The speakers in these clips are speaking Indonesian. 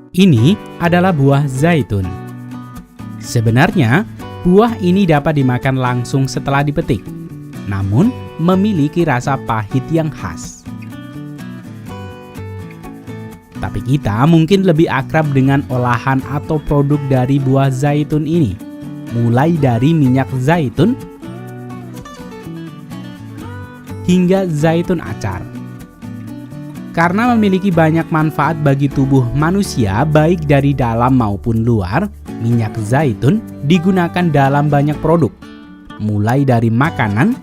Ini adalah buah zaitun. Sebenarnya, buah ini dapat dimakan langsung setelah dipetik, namun memiliki rasa pahit yang khas. Tapi kita mungkin lebih akrab dengan olahan atau produk dari buah zaitun ini, mulai dari minyak zaitun hingga zaitun acar. Karena memiliki banyak manfaat bagi tubuh manusia baik dari dalam maupun luar, minyak zaitun digunakan dalam banyak produk, mulai dari makanan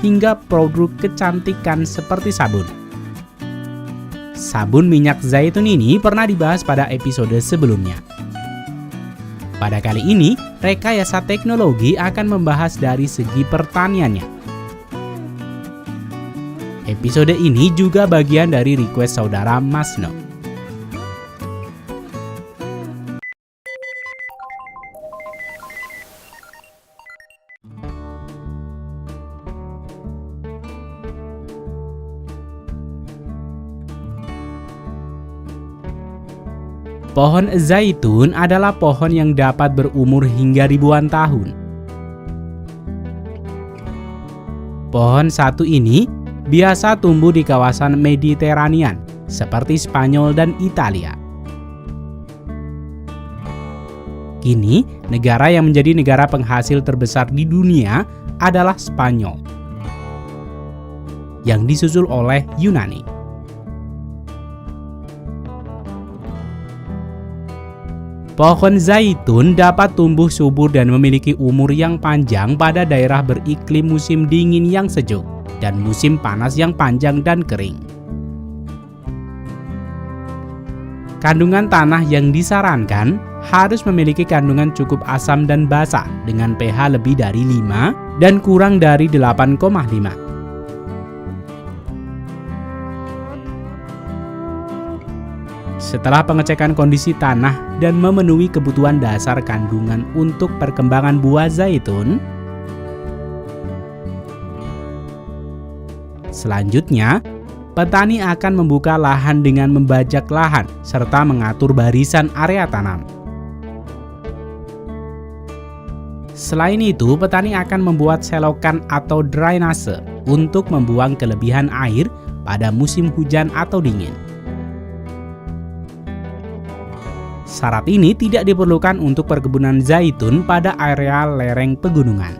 hingga produk kecantikan seperti sabun. Sabun minyak zaitun ini pernah dibahas pada episode sebelumnya. Pada kali ini, rekayasa teknologi akan membahas dari segi pertaniannya. Episode ini juga bagian dari request saudara Masno. Pohon zaitun adalah pohon yang dapat berumur hingga ribuan tahun. Pohon satu ini biasa tumbuh di kawasan Mediterranean seperti Spanyol dan Italia. Kini, negara yang menjadi negara penghasil terbesar di dunia adalah Spanyol, yang disusul oleh Yunani. Pohon zaitun dapat tumbuh subur dan memiliki umur yang panjang pada daerah beriklim musim dingin yang sejuk dan musim panas yang panjang dan kering. Kandungan tanah yang disarankan harus memiliki kandungan cukup asam dan basa dengan pH lebih dari 5 dan kurang dari 8,5. Setelah pengecekan kondisi tanah dan memenuhi kebutuhan dasar kandungan untuk perkembangan buah zaitun, selanjutnya, petani akan membuka lahan dengan membajak lahan serta mengatur barisan area tanam. Selain itu, petani akan membuat selokan atau drainase untuk membuang kelebihan air pada musim hujan atau dingin. Syarat ini tidak diperlukan untuk perkebunan zaitun pada area lereng pegunungan.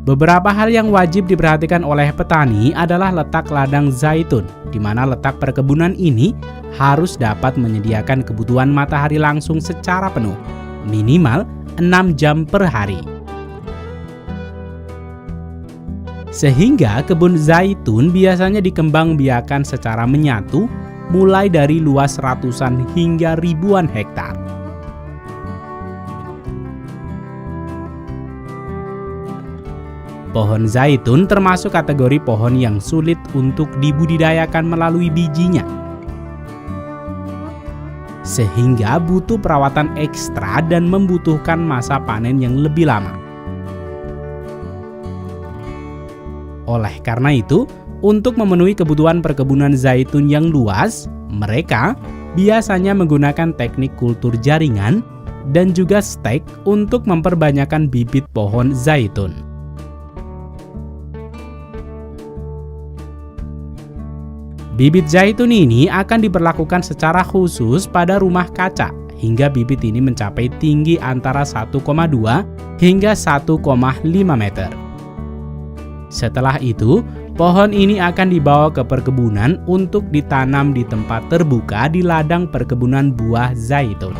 Beberapa hal yang wajib diperhatikan oleh petani adalah letak ladang zaitun, di mana letak perkebunan ini harus dapat menyediakan kebutuhan matahari langsung secara penuh, minimal 6 jam per hari. Sehingga kebun zaitun biasanya dikembangbiakan secara menyatu, mulai dari luas ratusan hingga ribuan hektar. Pohon zaitun termasuk kategori pohon yang sulit untuk dibudidayakan melalui bijinya, sehingga butuh perawatan ekstra dan membutuhkan masa panen yang lebih lama. Oleh karena itu, untuk memenuhi kebutuhan perkebunan zaitun yang luas, mereka biasanya menggunakan teknik kultur jaringan dan juga stek untuk memperbanyakkan bibit pohon zaitun. Bibit zaitun ini akan diperlakukan secara khusus pada rumah kaca hingga bibit ini mencapai tinggi antara 1,2 hingga 1,5 meter. Setelah itu, pohon ini akan dibawa ke perkebunan untuk ditanam di tempat terbuka di ladang perkebunan buah zaitun.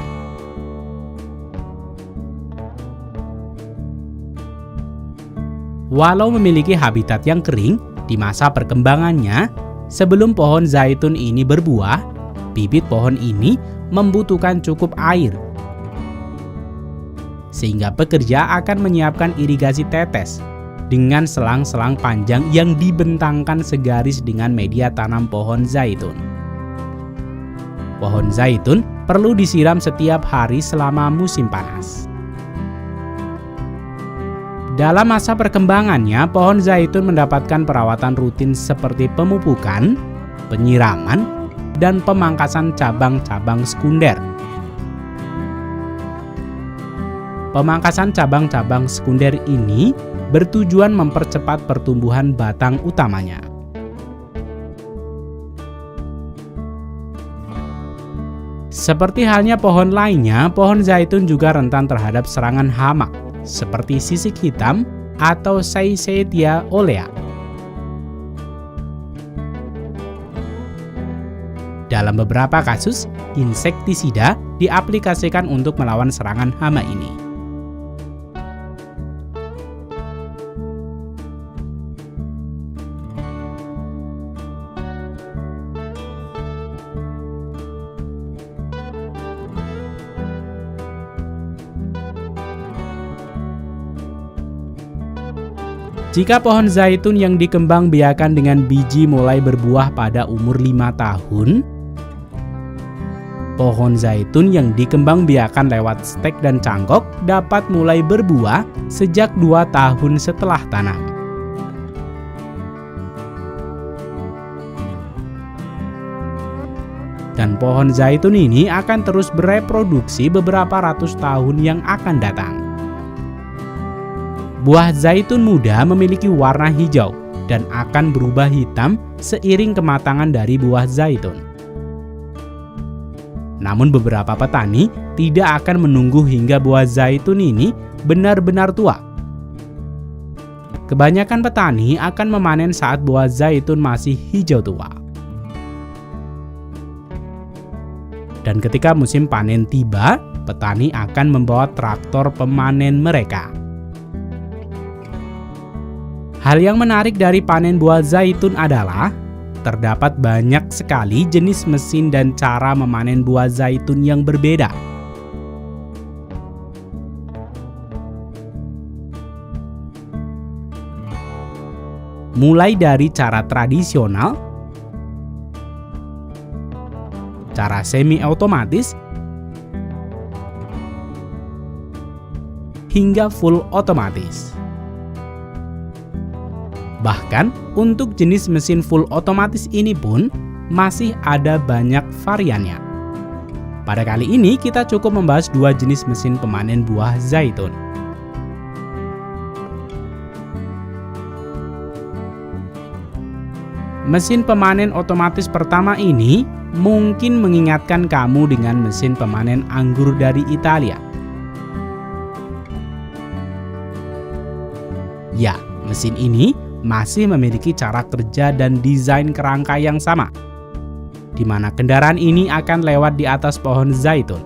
Walau memiliki habitat yang kering, di masa perkembangannya, sebelum pohon zaitun ini berbuah, bibit pohon ini membutuhkan cukup air. Sehingga pekerja akan menyiapkan irigasi tetes dengan selang-selang panjang yang dibentangkan segaris dengan media tanam pohon zaitun. Pohon zaitun perlu disiram setiap hari selama musim panas. Dalam masa perkembangannya, pohon zaitun mendapatkan perawatan rutin seperti pemupukan, penyiraman, dan pemangkasan cabang-cabang sekunder. Pemangkasan cabang-cabang sekunder ini bertujuan mempercepat pertumbuhan batang utamanya. Seperti halnya pohon lainnya, pohon zaitun juga rentan terhadap serangan hama, seperti sisik hitam atau Seissetia olea. Dalam beberapa kasus, insektisida diaplikasikan untuk melawan serangan hama ini. Jika pohon zaitun yang dikembangbiakan dengan biji mulai berbuah pada umur 5 tahun, pohon zaitun yang dikembangbiakan lewat stek dan cangkok dapat mulai berbuah sejak 2 tahun setelah tanam. Dan pohon zaitun ini akan terus bereproduksi beberapa ratus tahun yang akan datang. Buah zaitun muda memiliki warna hijau dan akan berubah hitam seiring kematangan dari buah zaitun. Namun beberapa petani tidak akan menunggu hingga buah zaitun ini benar-benar tua. Kebanyakan petani akan memanen saat buah zaitun masih hijau tua. Dan ketika musim panen tiba, petani akan membawa traktor pemanen mereka. Hal yang menarik dari panen buah zaitun adalah terdapat banyak sekali jenis mesin dan cara memanen buah zaitun yang berbeda. Mulai dari cara tradisional, cara semi-otomatis, hingga full otomatis. Bahkan, untuk jenis mesin full otomatis ini pun masih ada banyak variannya. Pada kali ini kita cukup membahas 2 jenis mesin pemanen buah zaitun. Mesin pemanen otomatis pertama ini mungkin mengingatkan kamu dengan mesin pemanen anggur dari Italia. Ya, mesin ini masih memiliki cara kerja dan desain kerangka yang sama, di mana kendaraan ini akan lewat di atas pohon zaitun.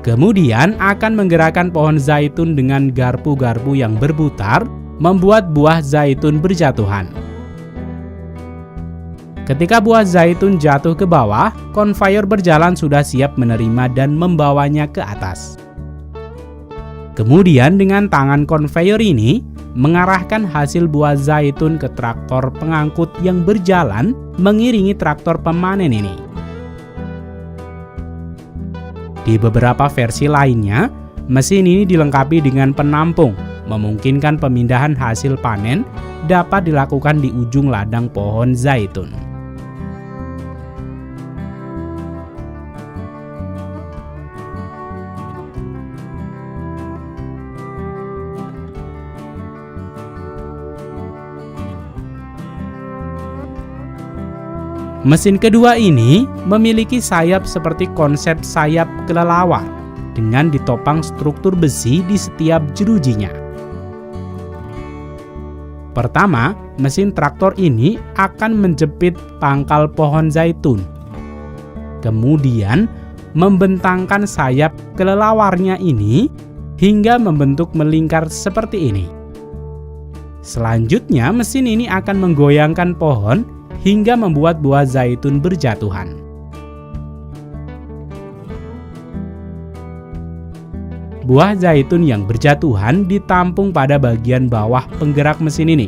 Kemudian akan menggerakkan pohon zaitun dengan garpu-garpu yang berputar, membuat buah zaitun berjatuhan. Ketika buah zaitun jatuh ke bawah, konveyor berjalan sudah siap menerima dan membawanya ke atas. Kemudian dengan tangan konveyor ini mengarahkan hasil buah zaitun ke traktor pengangkut yang berjalan mengiringi traktor pemanen ini. Di beberapa versi lainnya, mesin ini dilengkapi dengan penampung, memungkinkan pemindahan hasil panen dapat dilakukan di ujung ladang pohon zaitun. Mesin kedua ini memiliki sayap seperti konsep sayap kelelawar dengan ditopang struktur besi di setiap jerujinya. Pertama, mesin traktor ini akan menjepit pangkal pohon zaitun. Kemudian, membentangkan sayap kelelawarnya ini hingga membentuk melingkar seperti ini. Selanjutnya, mesin ini akan menggoyangkan pohon hingga membuat buah zaitun berjatuhan. Buah zaitun yang berjatuhan ditampung pada bagian bawah penggerak mesin ini.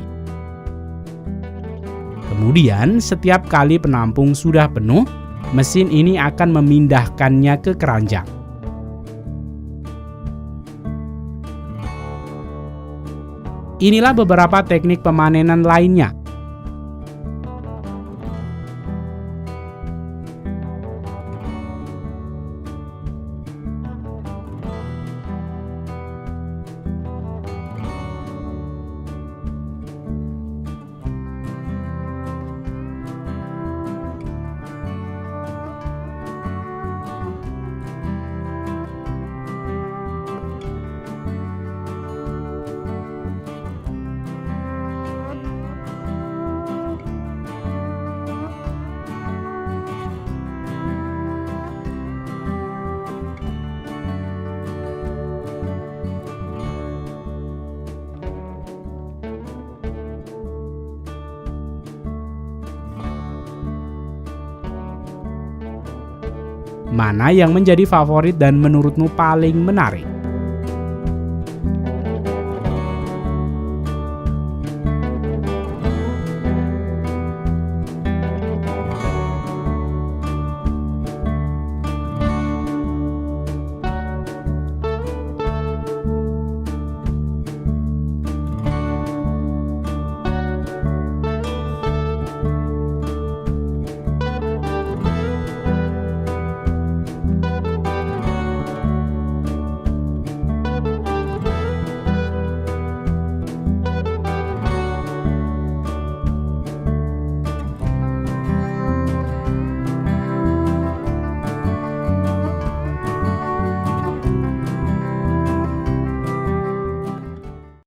Kemudian, setiap kali penampung sudah penuh, mesin ini akan memindahkannya ke keranjang. Inilah beberapa teknik pemanenan lainnya. Mana yang menjadi favorit dan menurutmu paling menarik?